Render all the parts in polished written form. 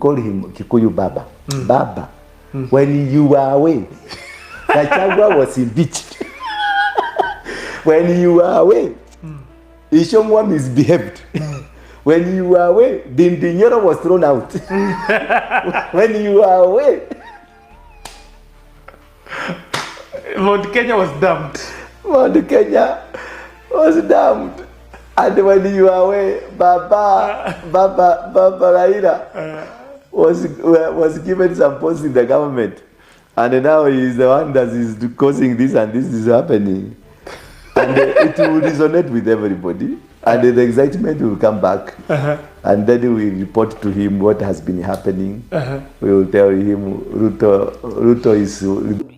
call him Kikuyu Baba. Baba. When you were away, Gachagua was impeached. When you were away, Ishongwa misbehaved. When you were away, Dindinyoro was thrown out. When you were away, Mount Kenya was damned. Mount Kenya was damned. And when you were away, Baba Raila was given some posts in the government. And now he is the one that is causing this and this is happening. And it will resonate with everybody. And the excitement will come back. And then we report to him what has been happening. We will tell him Ruto is...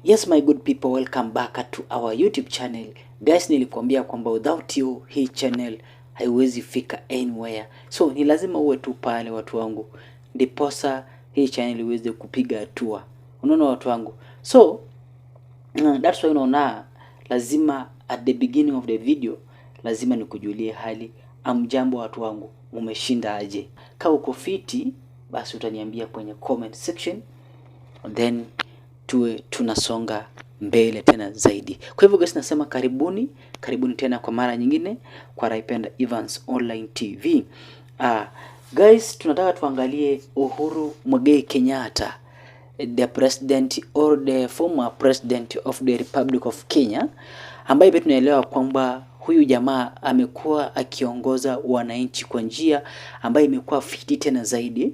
Yes, my good people, welcome back to our YouTube channel. Guys, nilikwambia kwamba without you, hii channel haiwezi fika anywhere. So, ni lazima uwe tu pale watu wangu. Ndiposa hii channel iweze kupiga hatua. Unaona watu wangu. So, that's why unaona lazima at the beginning of the video lazima nikujulie hali. Amjambo watu wangu, umeshinda aje? Kama uko fiti basi utaniambia kwenye comment section, then tuwe tunasonga mbele tena zaidi. Kwa hivyo guys, nasema karibuni tena kwa mara nyingine kwa Raipenda Evans Online TV. Guys, tunataka tuangalie Uhuru Kenyatta, the president or the former president of the Republic of Kenya, ambaye pia tunaelewa kwamba huyu jamaa amekuwa akiongoza wananchi kwa njia ambayo imekuwa fiti tena zaidi.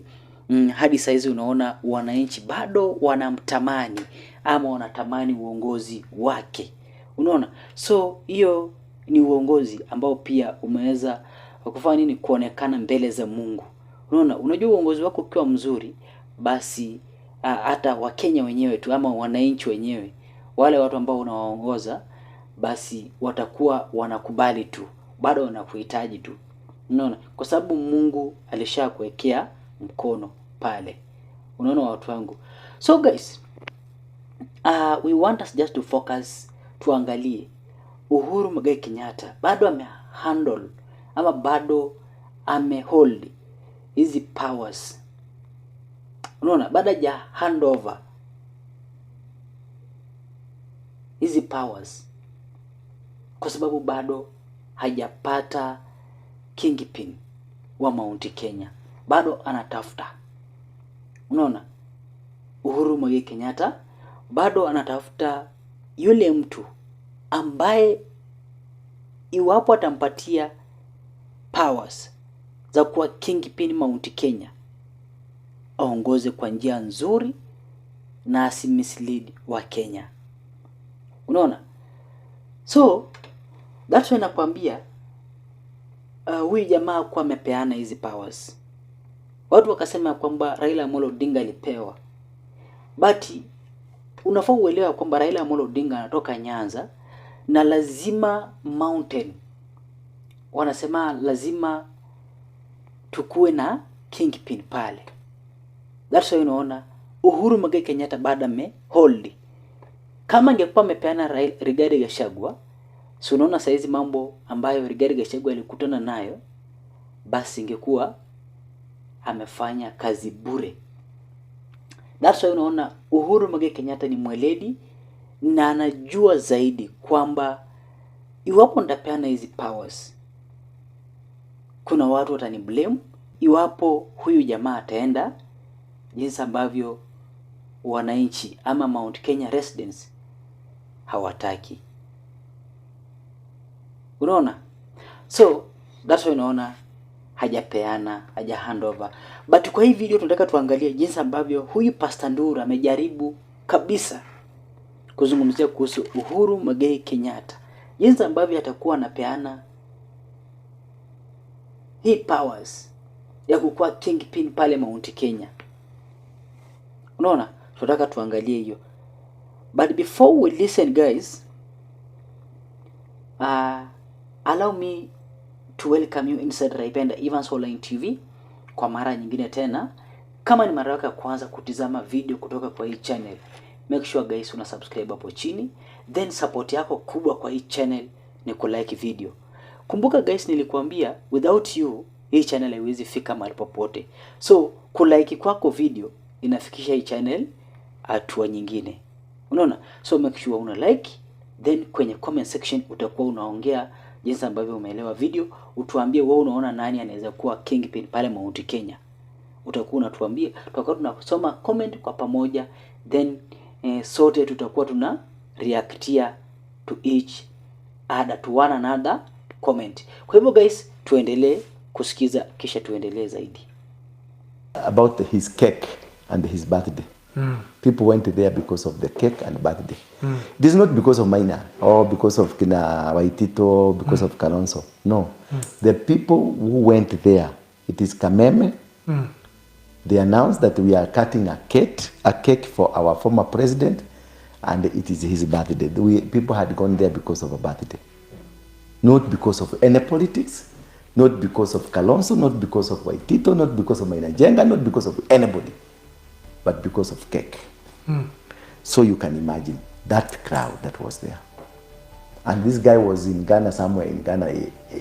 Hadi saizi unaona wananchi bado wanamtamani ama wanatamani uongozi wake. Unaona? So hiyo ni uongozi ambao pia umeweza kufanya nini, kuonekana mbele za Mungu. Unaona? Unajua uongozi wako ukiwa mzuri, basi hata Wakenya wenyewe tu ama wananchi wenyewe, wale watu ambao unawaongoza, basi watakuwa wanakubali tu, bado wanakuhitaji tu. Unaona? Kwa sababu Mungu alishakuwekea mkono pale. Unaona watu wangu. So guys, we want us just to focus, tuangalie Uhuru Kenyatta bado amehandle ama bado amehold hizi powers. Unaona, bado haja hand over hizi powers kwa sababu bado hajapata kingpin wa Mount Kenya. Bado anatafuta. Unaona? Uhuru Kenyatta bado anatafuta yule mtu ambaye iwapo atampatia powers za kuwa kingpin Mount Kenya, aongoze kwa njia nzuri na asimislead wa Kenya. Unaona? So that's why nakwambia huyu jamaa kwa amepeana hizi powers. Watu wakasema kwamba Raila Amolo Odinga alipewa. But unafaa uelewa kwamba Raila Amolo Odinga anatoka Nyanza na lazima mountain, wanasema lazima tukue na kingpin pale. That's why unaona Uhuru Kenyatta bado amehold. Kama angekuwa amepeana Rigathi Gachagua, so unaona saizi mambo ambayo Rigathi Gachagua alikutana nayo, basi ingekuwa amefanya kazi bure. That's why unaona Uhuru Kenyatta ni mweledi na anajua zaidi kwamba iwapo ndapeana hizi powers, kuna watu watani blame iwapo huyu jamaa ataenda jinsi ambavyo wananchi ama Mount Kenya residents hawataki. Unaona? So that's why unaona hajapeana, haja handover. But kwa hii video tunataka tuangalie jinsi ambavyo huyu Pastor Ndura amejaribu kabisa kuzungumzia kuhusu Uhuru Kenyatta. Jinsi ambavyo atakuwa anapeana hii powers ya kukuwa kingpin pale Mount Kenya. Unaona? Tunataka tuangalie hiyo. But before we listen guys, allow me to welcome you inside Raipenda Evans Online TV kwa mara nyingine tena. Kama ni mara yako ya kwanza kutizama video kutoka kwa hii channel, make sure guys una subscribe hapo chini. Then support yako kubwa kwa hii channel ni ku like video. Kumbuka guys, nilikuambia without you hii channel haiwezi fika mahali popote. So kulike kwako video inafikisha hii channel hatua nyingine. Unaona? So make sure una like, then kwenye comment section utakuwa unaongea jinsi ambavyo umeelewa video. Utuambie wewe unaona nani anaweza kuwa kingpin pale Mount Kenya. Utakuwa unatuambia, tutakuwa tunasoma comment kwa pamoja, then sote tutakuwa tuna reactia to each other, to one another comment. Kwa hivyo guys, tuendelee kusikiza kisha tuendelee zaidi. About his cake and his birthday. People went there because of the cake and birthday. It is not because of Maina or because of Kina Waitito, because of Kalonzo. No. The people who went there, it is Kameme. They announced that we are cutting a cake for our former president, and it is his birthday. People had gone there because of a birthday. Not because of any politics, not because of Kalonzo, not because of Waitito, not because of Maina Jenga, not because of anybody, but because of cake. So you can imagine that crowd that was there. And this guy was in Ghana, somewhere in Ghana,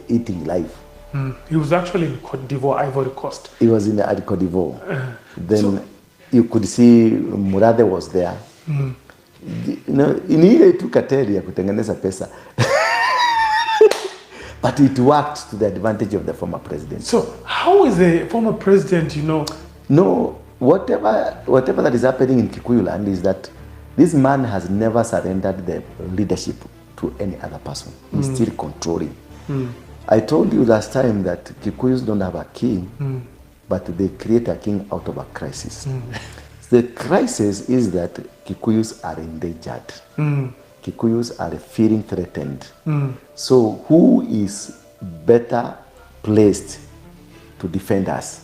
eating live. He was actually in Cote d'Ivoire, Ivory Coast. He was in Cote d'Ivoire. Then you could see Murathe was there. You know, in ile tu kateli ya kutengeneza pesa. But it worked to the advantage of the former president. So how is the former president, you know? No, whatever that is happening in Kikuyu land is that this man has never surrendered the leadership to any other person. He's still controlling. I told you last time that Kikuyus don't have a king, but they create a king out of a crisis. The crisis is that Kikuyus are endangered. Kikuyus are feeling threatened. So who is better placed to defend us?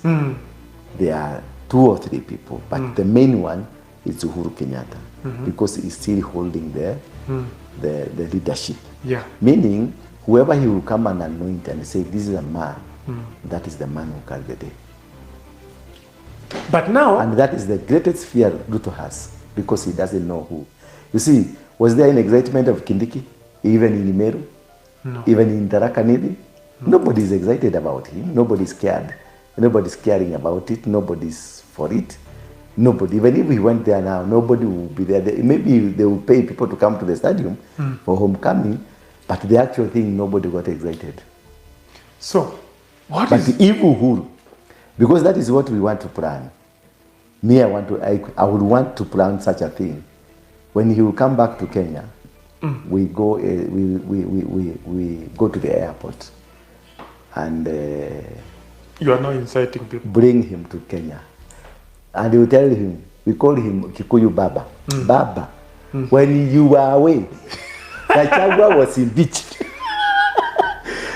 There are 2 or 3 people, but the main one is Uhuru Kenyatta, because he's still holding the leadership. Yeah. Meaning, whoever he will come and anoint and say, this is a man, that is the man who carry the day. But now... And that is the greatest fear Ruto has, because he doesn't know who. You see, was there an excitement of Kindiki, even in Imeru, even in Tarakanidi? Nobody is excited about him. Nobody is scared. Nobody's caring about it. Nobody's for it. Nobody. Even if we went there now, nobody will be there. Maybe they will pay people to come to the stadium for homecoming, but the actual thing, nobody got excited. So, but if Uhuru, because that is what we want to plan. Me, I would want to plan such a thing. When he will come back to Kenya, we go go to the airport and you are not inciting people. Bring him to Kenya. And we tell him, we call him Kikuyu Baba. Baba, when you were away, Gachagua was impeached.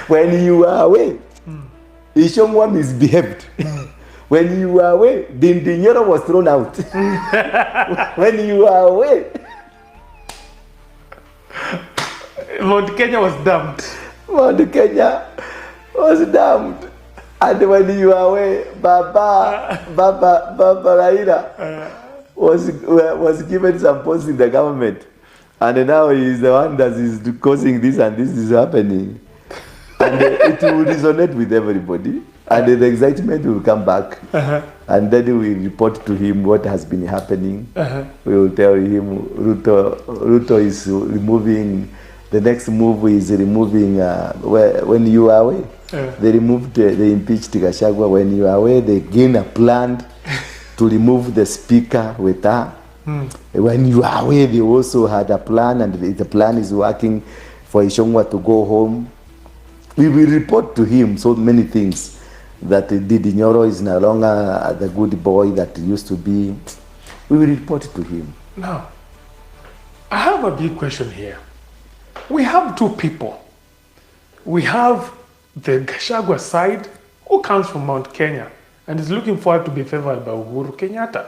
When you were away, Ishongwa misbehaved. When you were away, Dindinyoro was thrown out. When you were away, Mount Kenya was damned. Mount Kenya was damned. And when you were away, Baba Raila was given some post in the government. And now he is the one that is causing this and this is happening. And it will resonate with everybody. And the excitement will come back. And then we will report to him what has been happening. We will tell him Ruto is removing, the next move is removing, when you are away. They impeached Gachagua. When you are away, they again a plan to remove the speaker with her. When you are away, they also had a plan, and the plan is working for Ishongwa to go home. We will report to him so many things, that Didi Nyoro is no longer the good boy that he used to be. We will report to him. Now, I have a big question here. We have 2 people. We have the Gachagua side, who comes from Mount Kenya and is looking forward to be favored by Uhuru Kenyatta.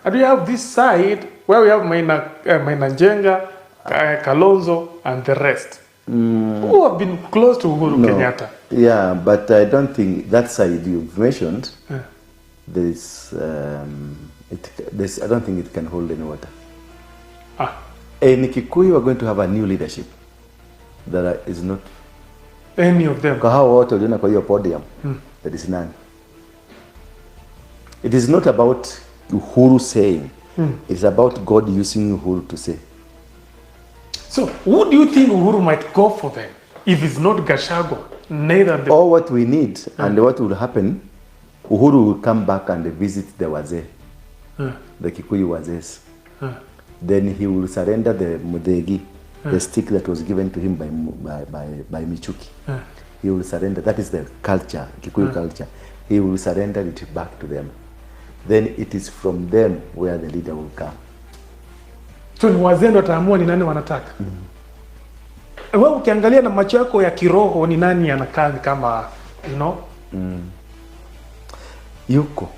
And we have this side where we have Maina Jenga, Kalonzo, and the rest, who have been close to Uhuru Kenyatta. Yeah, but I don't think that side you've mentioned, there's, I don't think it can hold any water. In Kikuyu, we're going to have a new leadership that is not any of them. Kwa hao wote waliona kwa hiyo podium. There is none. It is not about Uhuru saying. It's about God using Uhuru to say. So, who do you think Uhuru might go for then? If it's not Gachagua, neither the... All what we need and what will happen, Uhuru will come back and visit the Wazee, the Kikuyu Wazees. Then he will surrender the Mudegi, the stick that was given to him by Michuki. He will surrender. That is the culture, Kikuyu culture. He will surrender it back to them. Then it is from them where the leader will come. So ni wazee ndo wataamua ni nani wanataka. Wewe ukiangalia na macho yako ya kiroho ni nani anakaa kama, you know? Yuko.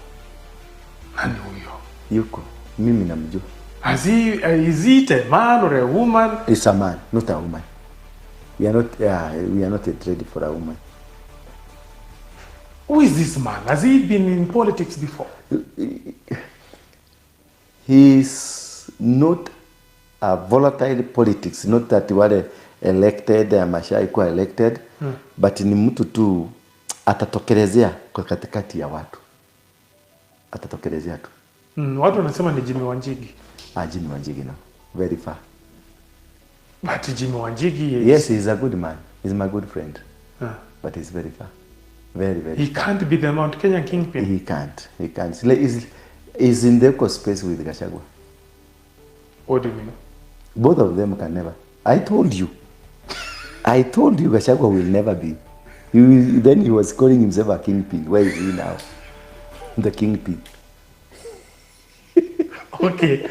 Nani huyo? Yuko. Mimi namjua. Is it a man or a woman? It's a man, not a woman. We are not ready for a woman. Who is this man? Has he been in politics before? He's not a volatile politics, not that wale elected, ameshaikuwa elected, but ni mtu tu atatokelezea kwa katikati ya watu. Atatokelezea tu. Watu wanasema ni Jimmy Wanjigi. Jimmy Wanjigi, no. Very far. But Jimmy Wanjigi is... Yes, he's a good man. He's my good friend. But he's very far. Very, very He far. can't be the Mount Kenya kingpin. He can't. He's in the equal space with Gachagua. What do you mean? Both of them can never. I told you Gachagua will never be. Then he was calling himself a kingpin. Where is he now? The kingpin. Okay.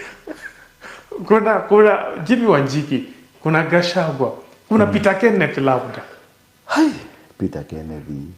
Kuna Jimmy Wanjigi, kuna Gachagua, kuna Peter Kenneth labda. Peter Kennedy.